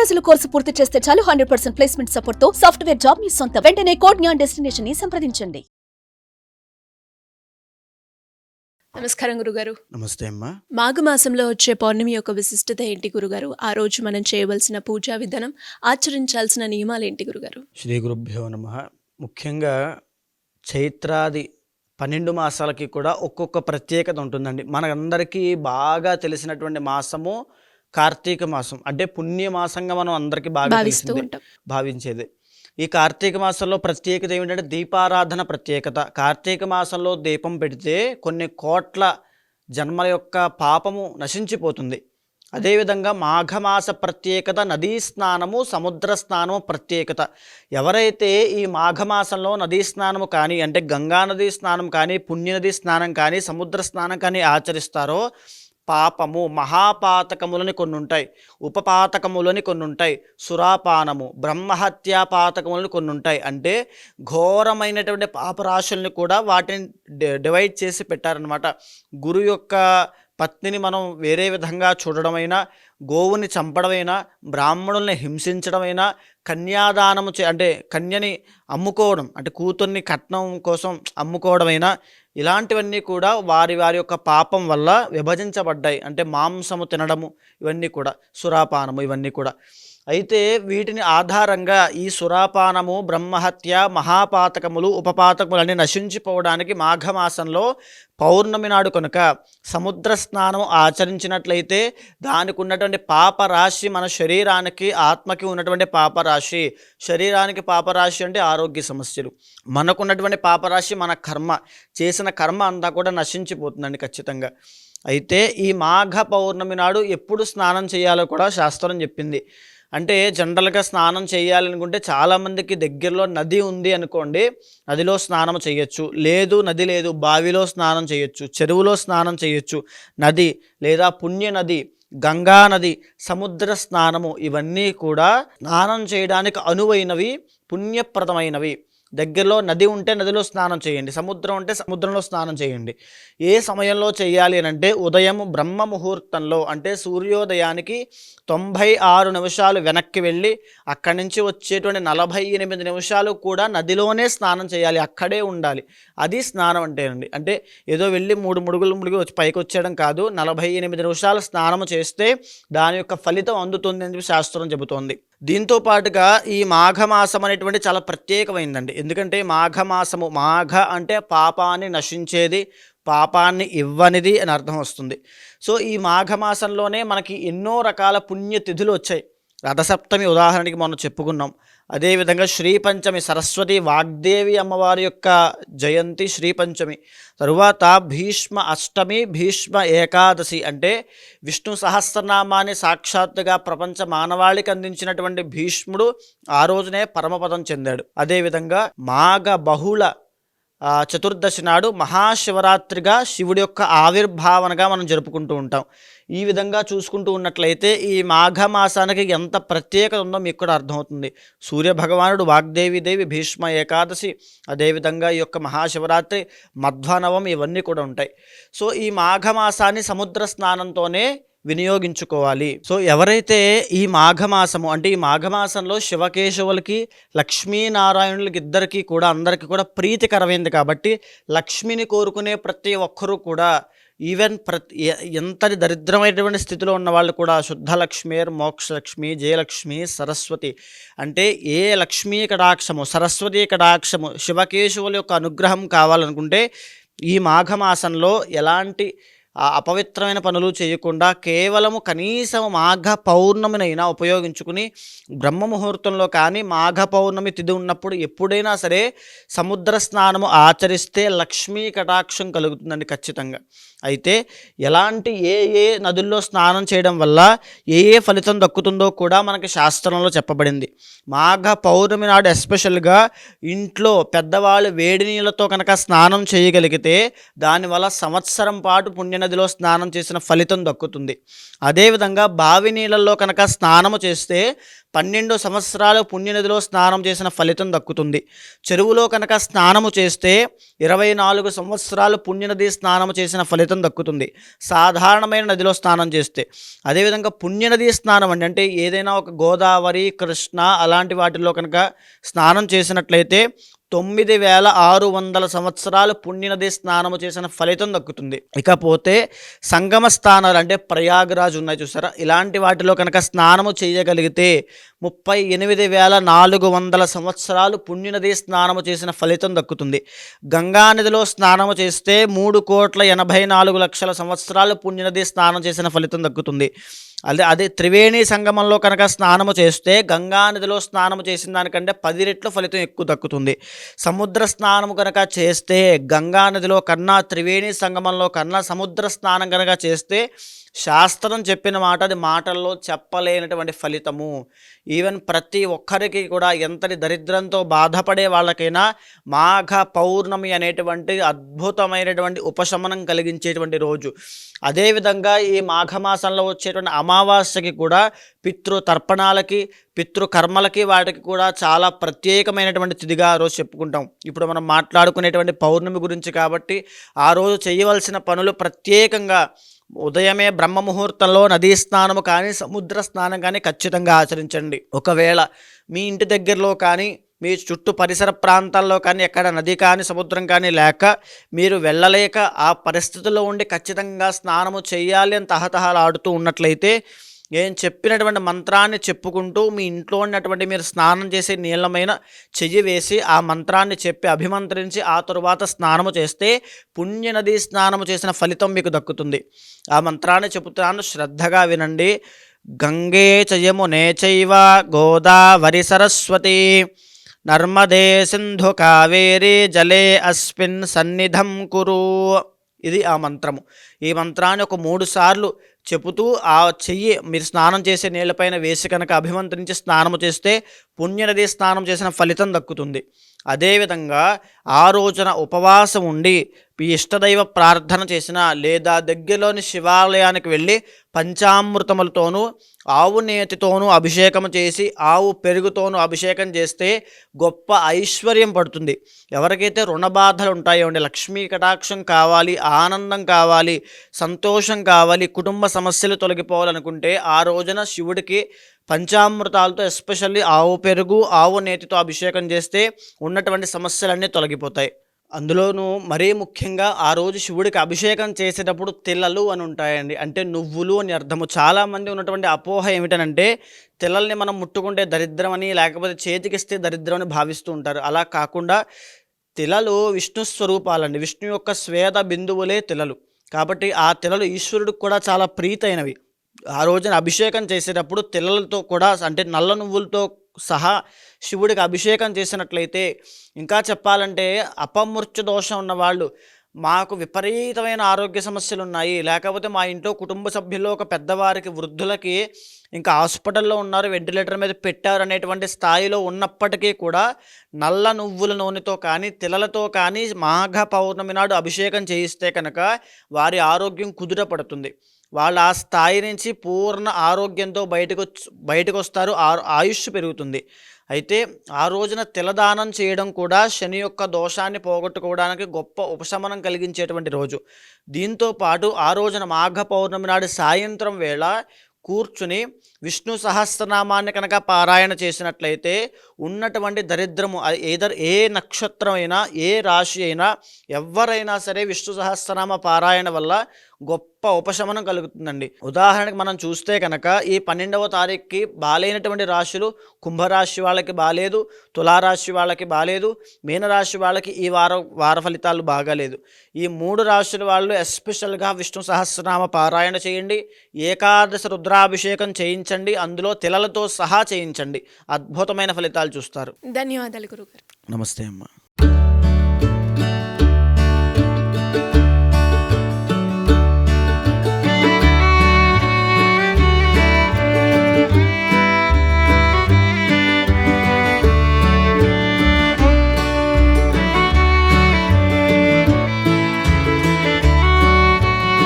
రోజుల కోర్సు పూర్తి చేస్తే చాలు 100% ప్లేస్మెంట్ సపోర్ట్ తో సాఫ్ట్వేర్ జాబ్ మీ సొంత. వెంటనే కోడ్ జ్ఞాన్ డెస్టినేషన్ ని సంప్రదించండి. నమస్కారం గురుగారు. నమస్తే అమ్మా. మాఘమాసంలో వచ్చే పౌర్ణమి యొక్క విశిష్టత ఏంటి గురుగారు? ఆ రోజు మనం చేయవలసిన పూజా విధానం, ఆచరించాల్సిన నియమాలు ఏంటి గురుగారు? శ్రీ గురుభ్యో నమః. ముఖ్యంగా చైత్రాది 12 మాసాలకి కూడా ఒక్కొక్క ప్రత్యేకత ఉంటుందండి. మనందరికీ బాగా తెలిసినటువంటి మాసము కార్తీక మాసం, అంటే పుణ్యమాసంగా మనం అందరికీ బాగా భావించేది. ఈ కార్తీక మాసంలో ప్రత్యేకత ఏమిటంటే దీపారాధన ప్రత్యేకత. కార్తీక మాసంలో దీపం పెడితే కొన్ని కోట్ల జన్మల యొక్క పాపము నశించిపోతుంది. అదేవిధంగా మాఘమాస ప్రత్యేకత నదీ స్నానము, సముద్ర స్నానము ప్రత్యేకత. ఎవరైతే ఈ మాఘమాసంలో నదీ స్నానము కానీ, అంటే గంగా నదీ స్నానం కానీ, పుణ్యనదీ స్నానం కానీ, సముద్ర స్నానం కానీ ఆచరిస్తారో పాపము, మహాపాతకములని కొన్ని ఉంటాయి, ఉపపాతకములని కొన్ని ఉంటాయి, సురాపానము, బ్రహ్మహత్యా పాతకములని కొన్ని ఉంటాయి. అంటే ఘోరమైనటువంటి పాపరాశుల్ని కూడా వాటిని డివైడ్ చేసి పెట్టారనమాట. గురు యొక్క పత్నిని మనం వేరే విధంగా చూడడమైనా, గోవుని చంపడమైనా, బ్రాహ్మణుల్ని హింసించడమైనా, కన్యాదానము అంటే కన్యని అమ్ముకోవడం, అంటే కూతుర్ని కట్నం కోసం అమ్ముకోవడమైనా, ఇలాంటివన్నీ కూడా వారి యొక్క పాపం వల్ల విభజించబడ్డాయి. అంటే మాంసము తినడము, ఇవన్నీ కూడా, సురాపానము, ఇవన్నీ కూడా. అయితే వీటిని ఆధారంగా ఈ సురాపానము, బ్రహ్మహత్య, మహాపాతకములు, ఉపపాతకములన్నీ నశించిపోవడానికి మాఘమాసంలో పౌర్ణమి నాడు కనుక సముద్ర స్నానం ఆచరించినట్లయితే దానికి ఉన్నటువంటి పాపరాశి, మన శరీరానికి, ఆత్మకి ఉన్నటువంటి పాపరాశి, శరీరానికి పాపరాశి అంటే ఆరోగ్య సమస్యలు, మనకున్నటువంటి పాపరాశి మన కర్మ, చేసిన కర్మ అంతా కూడా నశించిపోతుందండి ఖచ్చితంగా. అయితే ఈ మాఘ పౌర్ణమి నాడు ఎప్పుడు స్నానం చేయాలో కూడా శాస్త్రం చెప్పింది. అంటే జనరల్గా స్నానం చేయాలనుకుంటే చాలామందికి దగ్గరలో నది ఉంది అనుకోండి, నదిలో స్నానం చేయొచ్చు. లేదు, నది లేదు, బావిలో స్నానం చేయొచ్చు, చెరువులో స్నానం చేయొచ్చు. నది లేదా పుణ్య నది, గంగా నది, సముద్ర స్నానము, ఇవన్నీ కూడా స్నానం చేయడానికి అనువైనవి, పుణ్యప్రదమైనవి. దగ్గరలో నది ఉంటే నదిలో స్నానం చేయండి, సముద్రం ఉంటే సముద్రంలో స్నానం చేయండి. ఏ సమయంలో చేయాలి అని అంటే ఉదయం బ్రహ్మ ముహూర్తంలో, అంటే సూర్యోదయానికి 96 నిమిషాలు వెనక్కి వెళ్ళి అక్కడి నుంచి వచ్చేటువంటి 48 నిమిషాలు కూడా నదిలోనే స్నానం చేయాలి, అక్కడే ఉండాలి. అది స్నానం అంటేనండి. అంటే ఏదో వెళ్ళి 3 ముడుగులు వచ్చి పైకి వచ్చేయడం కాదు. 48 నిమిషాలు స్నానం చేస్తే దాని యొక్క ఫలితం అందుతుంది అని శాస్త్రం చెబుతోంది. దీంతో పాటుగా ఈ మాఘమాసం అనేటువంటి చాలా ప్రత్యేకమైందండి. ఎందుకంటే మాఘమాసము, మాఘ అంటే పాపాన్ని నశించేది, పాపాన్ని ఇవ్వనిది అని అర్థం వస్తుంది. సో ఈ మాఘమాసంలోనే మనకి ఎన్నో రకాల పుణ్యతిథులు వచ్చాయి. రథసప్తమి ఉదాహరణకి మనం చెప్పుకున్నాం. అదేవిధంగా శ్రీపంచమి, సరస్వతి వాగ్దేవి అమ్మవారి యొక్క జయంతి శ్రీపంచమి. తరువాత భీష్మ అష్టమి, భీష్మ ఏకాదశి, అంటే విష్ణు సహస్రనామాన్ని సాక్షాత్తుగా ప్రపంచ మానవాళికి అందించినటువంటి భీష్ముడు ఆ రోజునే పరమపదం చెందాడు. అదేవిధంగా మాఘ బహుళ చతుర్దశి నాడు మహాశివరాత్రిగా శివుడి యొక్క ఆవిర్భావనగా మనం జరుపుకుంటూ ఉంటాం. ఈ విధంగా చూసుకుంటూ ఉన్నట్లయితే ఈ మాఘమాసానికి ఎంత ప్రత్యేకత ఉందో మీకు కూడా అర్థమవుతుంది. సూర్యభగవానుడు, వాగ్దేవి, భీష్మ ఏకాదశి, అదేవిధంగా ఈ యొక్క మహాశివరాత్రి, మధ్వానవం, ఇవన్నీ కూడా ఉంటాయి. సో ఈ మాఘమాసాన్ని సముద్ర స్నానంతోనే వినియోగించుకోవాలి. సో ఎవరైతే ఈ మాఘమాసము, అంటే ఈ మాఘమాసంలో శివకేశవులకి, లక్ష్మీనారాయణులకి ఇద్దరికీ కూడా, అందరికీ కూడా ప్రీతికరమైంది కాబట్టి లక్ష్మిని కోరుకునే ప్రతి ఒక్కరూ కూడా, ఈవెన్ ఎంతటి దరిద్రమైనటువంటి స్థితిలో ఉన్న వాళ్ళు కూడా శుద్ధ లక్ష్మీర్ మోక్షలక్ష్మి, జయలక్ష్మి, సరస్వతి, అంటే ఏ లక్ష్మీ కటాక్షము, సరస్వతి కటాక్షము, శివకేశవుల యొక్క అనుగ్రహం కావాలనుకుంటే ఈ మాఘమాసంలో ఎలాంటి అపవిత్రమైన పనులు చేయకుండా కేవలము కనీసం మాఘ పౌర్ణమినైనా ఉపయోగించుకుని బ్రహ్మ ముహూర్తంలో కానీ, మాఘ పౌర్ణమి తిథి ఉన్నప్పుడు ఎప్పుడైనా సరే సముద్ర స్నానము ఆచరిస్తే లక్ష్మీ కటాక్షం కలుగుతుందండి ఖచ్చితంగా. అయితే ఎలాంటి ఏ నదుల్లో స్నానం చేయడం వల్ల ఏ ఫలితం దక్కుతుందో కూడా మనకి శాస్త్రంలో చెప్పబడింది. మాఘ పౌర్ణమి నాడు ఎస్పెషల్గా ఇంట్లో పెద్దవాళ్ళు వేడి నీళ్ళతో కనుక స్నానం చేయగలిగితే దానివల్ల సంవత్సరం పాటు పుణ్యం నదిలో స్నానం చేసిన ఫలితం దక్కుతుంది. అదేవిధంగా బావి నీళ్ళల్లో కనుక స్నానము చేస్తే 12 సంవత్సరాలు పుణ్యనదిలో స్నానం చేసిన ఫలితం దక్కుతుంది. చెరువులో కనుక స్నానము చేస్తే 24 సంవత్సరాలు పుణ్యనది స్నానము చేసిన ఫలితం దక్కుతుంది, సాధారణమైన నదిలో స్నానం చేస్తే. అదేవిధంగా పుణ్యనది స్నానం అంటే ఏదైనా ఒక గోదావరి, కృష్ణ అలాంటి వాటిల్లో కనుక స్నానం చేసినట్లయితే 9600 సంవత్సరాలు పుణ్యనది స్నానము చేసిన ఫలితం దక్కుతుంది. ఇకపోతే సంగమ స్థానాలు అంటే ప్రయాగరాజ్ ఉన్నాయి చూసారా, ఇలాంటి వాటిలో కనుక స్నానము చేయగలిగితే 38,400 సంవత్సరాలు పుణ్యనది స్నానము చేసిన ఫలితం దక్కుతుంది. గంగానదిలో స్నానము చేస్తే 3,84,00,000 సంవత్సరాలు పుణ్యనది స్నానం చేసిన ఫలితం దక్కుతుంది. అదే త్రివేణి సంగమంలో కనుక స్నానము చేస్తే గంగానదిలో స్నానము చేసిన దానికంటే 10 రెట్లు ఫలితం ఎక్కువ దక్కుతుంది. సముద్ర స్నానము కనుక చేస్తే గంగానదిలో కన్నా, త్రివేణి సంగమంలో కన్నా సముద్ర స్నానం కనుక చేస్తే శాస్త్రం చెప్పిన మాట అది మాటల్లో చెప్పలేనటువంటి ఫలితము. ఈవెన్ ప్రతి ఒక్కరికి కూడా ఎంతటి దరిద్రంతో బాధపడే వాళ్ళకైనా మాఘ పౌర్ణమి అనేటువంటి అద్భుతమైనటువంటి ఉపశమనం కలిగించేటువంటి రోజు. అదేవిధంగా ఈ మాఘమాసంలో వచ్చేటువంటి అమావాస్యకి కూడా పితృతర్పణాలకి, పితృకర్మలకి వాటికి కూడా చాలా ప్రత్యేకమైనటువంటి తిథిగా ఆ రోజు చెప్పుకుంటాం. ఇప్పుడు మనం మాట్లాడుకునేటువంటి పౌర్ణమి గురించి కాబట్టి ఆ రోజు చేయవలసిన పనులు ప్రత్యేకంగా ఉదయమే బ్రహ్మ ముహూర్తంలో నదీ స్నానము కానీ, సముద్ర స్నానం కానీ ఖచ్చితంగా ఆచరించండి. ఒకవేళ మీ ఇంటి దగ్గరలో కానీ, మీ చుట్టూ పరిసర ప్రాంతాల్లో కానీ ఎక్కడ నది కానీ సముద్రం కానీ లేక మీరు వెళ్ళలేక ఆ పరిస్థితుల్లో ఉండి ఖచ్చితంగా స్నానము చేయాలి అని తహతహలాడుతూ ఉన్నట్లయితే నేను చెప్పినటువంటి మంత్రాన్ని చెప్పుకుంటూ మీ ఇంట్లో ఉన్నటువంటి మీరు స్నానం చేసే నీళ్ళమైన చెయ్యి వేసి ఆ మంత్రాన్ని చెప్పి అభిమంత్రించి ఆ తరువాత స్నానము చేస్తే పుణ్యనది స్నానము చేసిన ఫలితం మీకు దక్కుతుంది. ఆ మంత్రాన్ని చెబుతాను, శ్రద్ధగా వినండి. గంగే చయమునే చైవ గోదావరి సరస్వతి నర్మదే సింధు కావేరి జలే అస్మిన్ సన్నిధం కురు. ఇది ఆ మంత్రము. ఈ మంత్రాన్ని ఒక 3 సార్లు చెబుతూ ఆ చెయ్యి మీరు స్నానం చేసే నీళ్ళపైన వేసి కనుక అభిమంత్రించి స్నానము చేస్తే పుణ్యనది స్నానం చేసిన ఫలితం దక్కుతుంది. అదేవిధంగా ఆ రోజున ఉపవాసం ఉండి మీ ఇష్టదైవ ప్రార్థన చేసిన లేదా దగ్గరలోని శివాలయానికి వెళ్ళి పంచామృతములతోనూ ఆవు నేతితోనూ అభిషేకం చేసి ఆవు పెరుగుతోనూ అభిషేకం చేస్తే గొప్ప ఐశ్వర్యం పడుతుంది. ఎవరికైతే రుణ బాధలు ఉంటాయో అండి, లక్ష్మీ కటాక్షం కావాలి, ఆనందం కావాలి, సంతోషం కావాలి, కుటుంబ సమస్యలు తొలగిపోవాలనుకుంటే ఆ రోజున శివుడికి పంచామృతాలతో ఎస్పెషల్లీ ఆవు పెరుగు, ఆవు నేతితో అభిషేకం చేస్తే ఉన్నటువంటి సమస్యలన్నీ తొలగిపోతాయి. అందులోనూ మరీ ముఖ్యంగా ఆ రోజు శివుడికి అభిషేకం చేసేటప్పుడు తిల్లలు అని ఉంటాయండి, అంటే నువ్వులు అని అర్థము. చాలామంది ఉన్నటువంటి అపోహ ఏమిటనంటే తిల్లల్ని మనం ముట్టుకుంటే దరిద్రం అని, లేకపోతే చేతికిస్తే దరిద్రం అని భావిస్తూ ఉంటారు. అలా కాకుండా తిలలు విష్ణు స్వరూపాలండి, విష్ణు యొక్క స్వేద బిందువులే తిలలు. కాబట్టి ఆ తిలలు ఈశ్వరుడికి కూడా చాలా ప్రీతైనవి. ఆ రోజున అభిషేకం చేసేటప్పుడు తిలలతో కూడా అంటే నల్ల నువ్వులతో సహా శివుడికి అభిషేకం చేసినట్లయితే, ఇంకా చెప్పాలంటే అపమృత్యు దోషం ఉన్నవాళ్ళు, మాకు విపరీతమైన ఆరోగ్య సమస్యలు ఉన్నాయి, లేకపోతే మా ఇంట్లో కుటుంబ సభ్యుల్లో ఒక పెద్దవారికి, వృద్ధులకి ఇంకా హాస్పిటల్లో ఉన్నారు, వెంటిలేటర్ మీద పెట్టారు అనేటువంటి స్థాయిలో ఉన్నప్పటికీ కూడా నల్ల నువ్వుల నూనెతో కానీ తిలలతో కానీ మాఘ పౌర్ణమి నాడు అభిషేకం చేయిస్తే కనుక వారి ఆరోగ్యం కుదుటపడుతుంది. వాళ్ళు ఆ స్థాయి నుంచి పూర్ణ ఆరోగ్యంతో బయటకు వస్తారు, ఆయుష్ పెరుగుతుంది. అయితే ఆ రోజున తిలదానం చేయడం కూడా శని యొక్క దోషాన్ని పోగొట్టుకోవడానికి గొప్ప ఉపశమనం కలిగించేటువంటి రోజు. దీంతో పాటు ఆ రోజున మాఘ పౌర్ణమి నాడు సాయంత్రం వేళ కూర్చుని విష్ణు సహస్రనామాన్ని కనుక పారాయణ చేసినట్లయితే ఉన్నటువంటి దరిద్రము ఏ నక్షత్రం అయినా, ఏ రాశి అయినా, ఎవరైనా సరే విష్ణు సహస్రనామ పారాయణ వల్ల గొప్ప ఉపశమనం కలుగుతుందండి. ఉదాహరణకు మనం చూస్తే కనుక ఈ 12వ తారీఖుకి బాలేనటువంటి రాశులు, కుంభరాశి వాళ్ళకి బాలేదు, తులారాశి వాళ్ళకి బాలేదు, మీనరాశి వాళ్ళకి ఈ వార ఫలితాలు బాగాలేదు. ఈ 3 రాశుల వాళ్ళు ఎస్పెషల్గా విష్ణు సహస్రనామ పారాయణ చేయండి, ఏకాదశి రుద్రాభిషేకం చేయించండి, అందులో తిలలతో సహా చేయించండి. అద్భుతమైన ఫలితాలు చూస్తారు. ధన్యవాదాలు గురుగారు. నమస్తే అమ్మ.